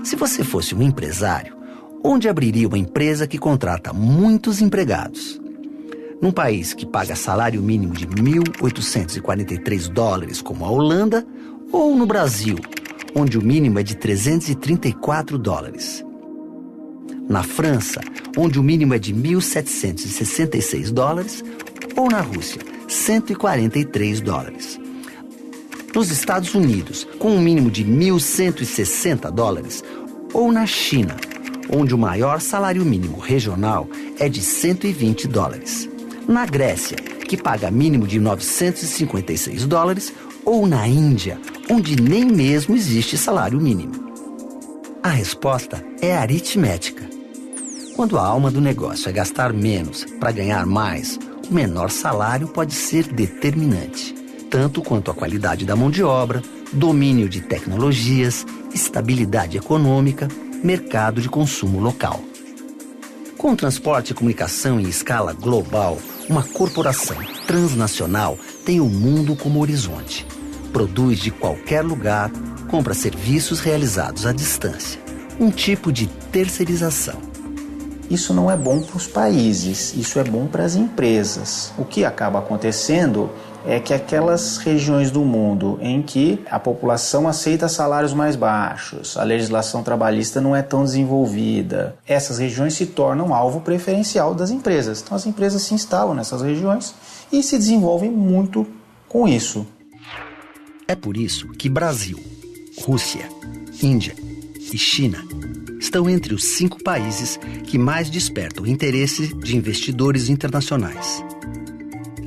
Se você fosse um empresário, onde abriria uma empresa que contrata muitos empregados? Num país que paga salário mínimo de $1.843, como a Holanda, ou no Brasil, onde o mínimo é de $334? Na França, onde o mínimo é de $1.766, ou na Rússia, $143. Nos Estados Unidos, com um mínimo de $1.160, ou na China, onde o maior salário mínimo regional é de $120. Na Grécia, que paga mínimo de $956, ou na Índia, onde nem mesmo existe salário mínimo. A resposta é aritmética. Quando a alma do negócio é gastar menos para ganhar mais, o menor salário pode ser determinante, tanto quanto a qualidade da mão de obra, domínio de tecnologias, estabilidade econômica, mercado de consumo local. Com transporte e comunicação em escala global, uma corporação transnacional tem o mundo como horizonte. Produz de qualquer lugar, compra serviços realizados à distância. Um tipo de terceirização. Isso não é bom para os países, isso é bom para as empresas. O que acaba acontecendo é que aquelas regiões do mundo em que a população aceita salários mais baixos, a legislação trabalhista não é tão desenvolvida, essas regiões se tornam alvo preferencial das empresas. Então as empresas se instalam nessas regiões e se desenvolvem muito com isso. É por isso que Brasil, Rússia, Índia e China estão entre os 5 países que mais despertam o interesse de investidores internacionais.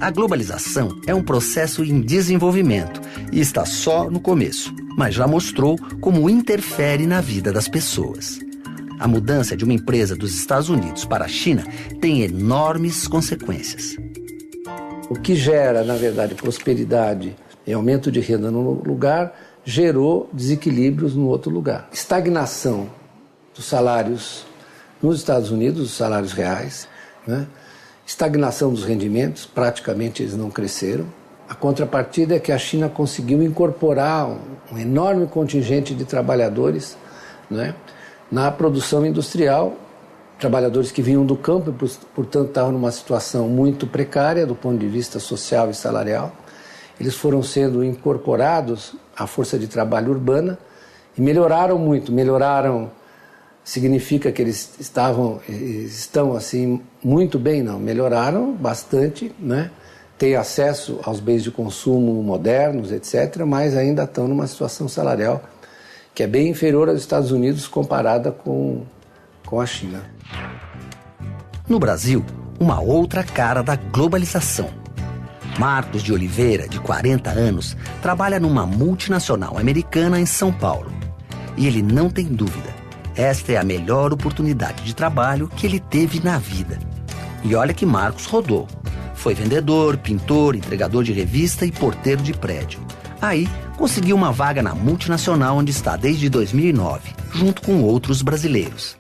A globalização é um processo em desenvolvimento e está só no começo, mas já mostrou como interfere na vida das pessoas. A mudança de uma empresa dos Estados Unidos para a China tem enormes consequências. O que gera, na verdade, prosperidade e aumento de renda num lugar, gerou desequilíbrios no outro lugar. Estagnação dos salários nos Estados Unidos, os salários reais, né? Estagnação dos rendimentos, praticamente eles não cresceram. A contrapartida é que a China conseguiu incorporar um enorme contingente de trabalhadores, né, na produção industrial, trabalhadores que vinham do campo e, portanto, estavam numa situação muito precária do ponto de vista social e salarial. Eles foram sendo incorporados à força de trabalho urbana e melhoraram muito, significa que eles estão assim muito bem, não, melhoraram bastante, né? Têm acesso aos bens de consumo modernos, etc., mas ainda estão numa situação salarial que é bem inferior aos Estados Unidos comparada com a China. No Brasil, uma outra cara da globalização. Marcos de Oliveira, de 40 anos, trabalha numa multinacional americana em São Paulo. E ele não tem dúvida. Esta é a melhor oportunidade de trabalho que ele teve na vida. E olha que Marcos rodou. Foi vendedor, pintor, entregador de revista e porteiro de prédio. Aí, conseguiu uma vaga na multinacional onde está desde 2009, junto com outros brasileiros.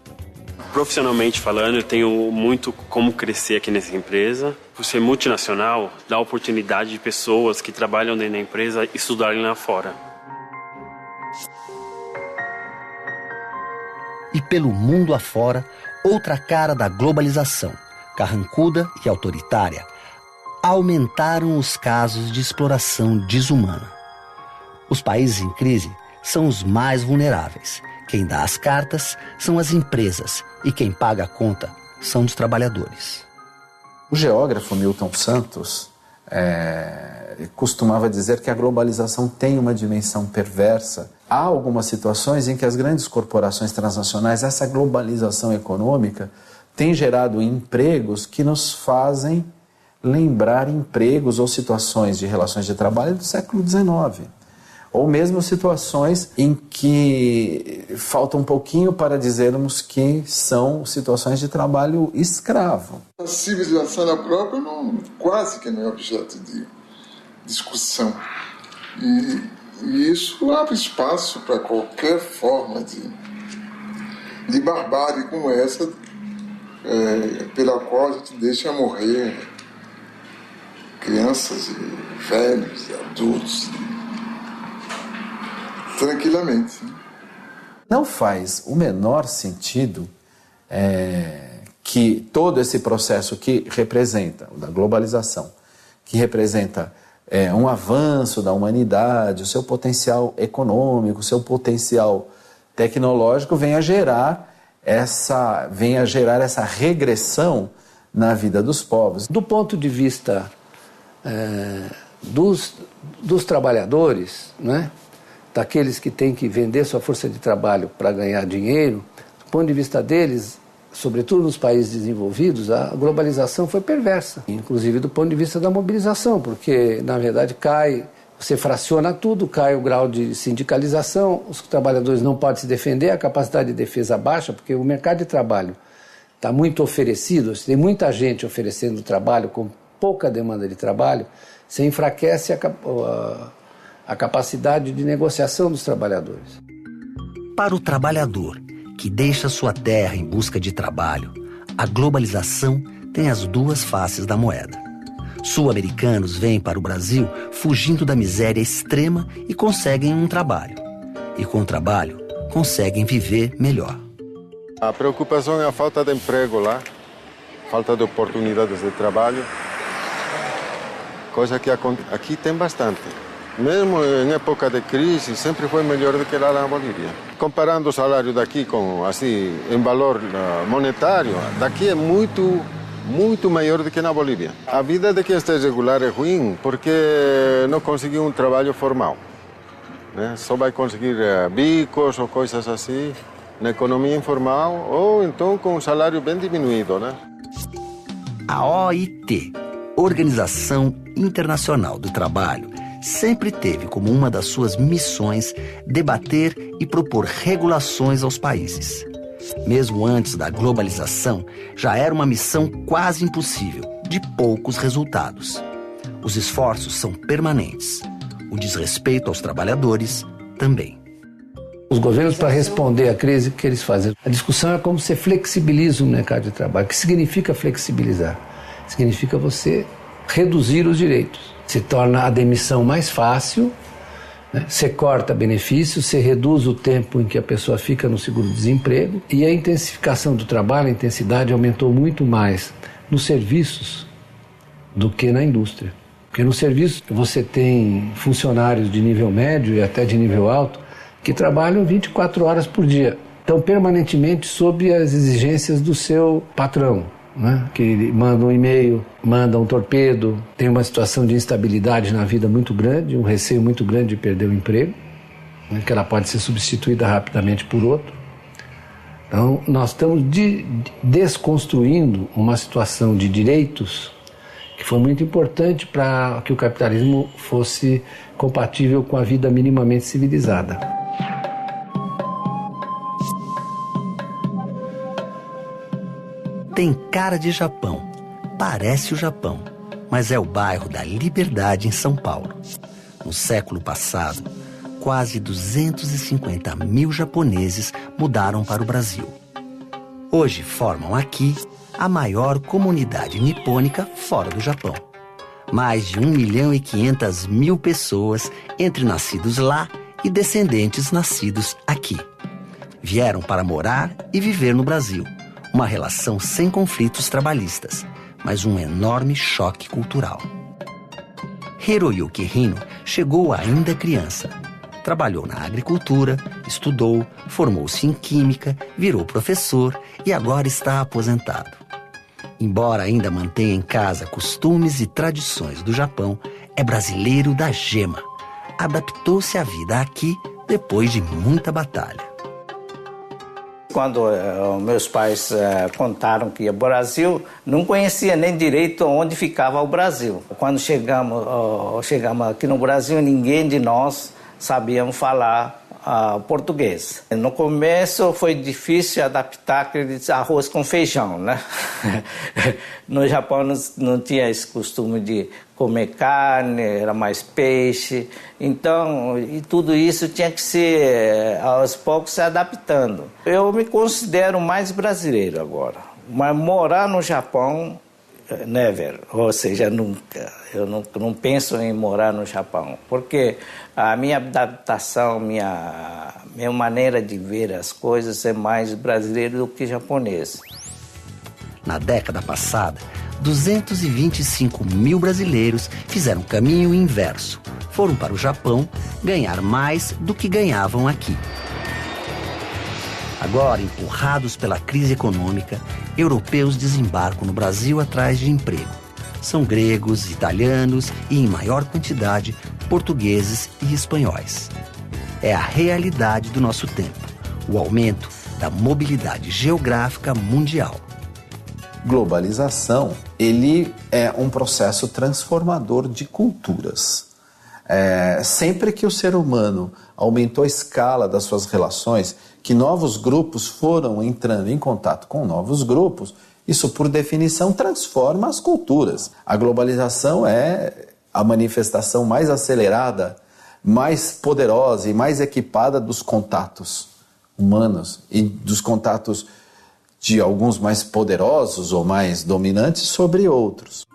Profissionalmente falando, eu tenho muito como crescer aqui nessa empresa. Por ser multinacional, dá a oportunidade de pessoas que trabalham dentro da empresa estudarem lá fora. E pelo mundo afora, outra cara da globalização, carrancuda e autoritária, aumentaram os casos de exploração desumana. Os países em crise são os mais vulneráveis. Quem dá as cartas são as empresas e quem paga a conta são os trabalhadores. O geógrafo Milton Santos costumava dizer que a globalização tem uma dimensão perversa. Há algumas situações em que as grandes corporações transnacionais, essa globalização econômica, tem gerado empregos que nos fazem lembrar empregos ou situações de relações de trabalho do século XIX. Ou mesmo situações em que falta um pouquinho para dizermos que são situações de trabalho escravo. A civilização própria quase que não é objeto de discussão. E isso abre espaço para qualquer forma de barbárie como essa, pela qual a gente deixa morrer crianças, e velhos, e adultos, tranquilamente. Não faz o menor sentido que todo esse processo que representa, da globalização, que representa um avanço da humanidade, o seu potencial econômico, o seu potencial tecnológico, venha gerar essa regressão na vida dos povos. Do ponto de vista dos trabalhadores, né? Daqueles que têm que vender sua força de trabalho para ganhar dinheiro, do ponto de vista deles, sobretudo nos países desenvolvidos, a globalização foi perversa, inclusive do ponto de vista da mobilização, porque, na verdade, você fraciona tudo, cai o grau de sindicalização, os trabalhadores não podem se defender, a capacidade de defesa baixa, porque o mercado de trabalho está muito oferecido, tem muita gente oferecendo trabalho com pouca demanda de trabalho, você enfraquece a capacidade de negociação dos trabalhadores. Para o trabalhador que deixa sua terra em busca de trabalho, a globalização tem as duas faces da moeda. Sul-americanos vêm para o Brasil fugindo da miséria extrema e conseguem um trabalho. E com o trabalho, conseguem viver melhor. A preocupação é a falta de emprego lá, falta de oportunidades de trabalho, coisa que aqui tem bastante. Mesmo em época de crise, sempre foi melhor do que lá na Bolívia. Comparando o salário daqui com, assim, em valor monetário, daqui é muito maior do que na Bolívia. A vida de quem está irregular é ruim porque não conseguiu um trabalho formal, né? Só vai conseguir bicos ou coisas assim na economia informal ou então com um salário bem diminuído, né? A OIT, Organização Internacional do Trabalho, sempre teve como uma das suas missões debater e propor regulações aos países. Mesmo antes da globalização, já era uma missão quase impossível, de poucos resultados. Os esforços são permanentes. O desrespeito aos trabalhadores também. Os governos, para responder à crise, o que eles fazem? A discussão é como você flexibiliza o mercado de trabalho. O que significa flexibilizar? Significa você reduzir os direitos. Se torna a demissão mais fácil, né? Você corta benefícios, você reduz o tempo em que a pessoa fica no seguro-desemprego e a intensificação do trabalho, a intensidade aumentou muito mais nos serviços do que na indústria. Porque no serviço você tem funcionários de nível médio e até de nível alto que trabalham 24 horas por dia. Estão permanentemente sob as exigências do seu patrão, né? Que manda um e-mail, manda um torpedo, tem uma situação de instabilidade na vida muito grande, um receio muito grande de perder o emprego, né? Que ela pode ser substituída rapidamente por outro. Então, nós estamos desconstruindo uma situação de direitos que foi muito importante para que o capitalismo fosse compatível com a vida minimamente civilizada. Tem cara de Japão, parece o Japão, mas é o bairro da Liberdade em São Paulo. No século passado, quase 250 mil japoneses mudaram para o Brasil. Hoje formam aqui a maior comunidade nipônica fora do Japão. Mais de 1.500.000 pessoas, entre nascidos lá e descendentes nascidos aqui. Vieram para morar e viver no Brasil. Uma relação sem conflitos trabalhistas, mas um enorme choque cultural. Hiroyuki Hino chegou ainda criança. Trabalhou na agricultura, estudou, formou-se em química, virou professor e agora está aposentado. Embora ainda mantenha em casa costumes e tradições do Japão, é brasileiro da gema. Adaptou-se à vida aqui depois de muita batalha. Quando meus pais contaram que ia ao Brasil, não conhecia nem direito onde ficava o Brasil. Quando chegamos aqui no Brasil, ninguém de nós sabíamos falar português. No começo foi difícil adaptar aquele arroz com feijão, né? No Japão não tinha esse costume de comer carne, era mais peixe. Então, e tudo isso tinha que ser, aos poucos, se adaptando. Eu me considero mais brasileiro agora. Mas morar no Japão, Never, ou seja, nunca. Eu não penso em morar no Japão, porque a minha adaptação, minha maneira de ver as coisas é mais brasileira do que japonesa. Na década passada, 225 mil brasileiros fizeram caminho inverso. Foram para o Japão ganhar mais do que ganhavam aqui. Agora, empurrados pela crise econômica, europeus desembarcam no Brasil atrás de emprego. São gregos, italianos e, em maior quantidade, portugueses e espanhóis. É a realidade do nosso tempo, o aumento da mobilidade geográfica mundial. Globalização, ele é um processo transformador de culturas. Sempre que o ser humano aumentou a escala das suas relações, que novos grupos foram entrando em contato com novos grupos, isso, por definição, transforma as culturas. A globalização é a manifestação mais acelerada, mais poderosa e mais equipada dos contatos humanos e dos contatos de alguns mais poderosos ou mais dominantes sobre outros.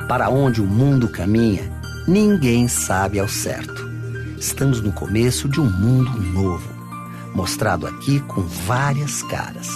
Para onde o mundo caminha, ninguém sabe ao certo. Estamos no começo de um mundo novo, mostrado aqui com várias caras.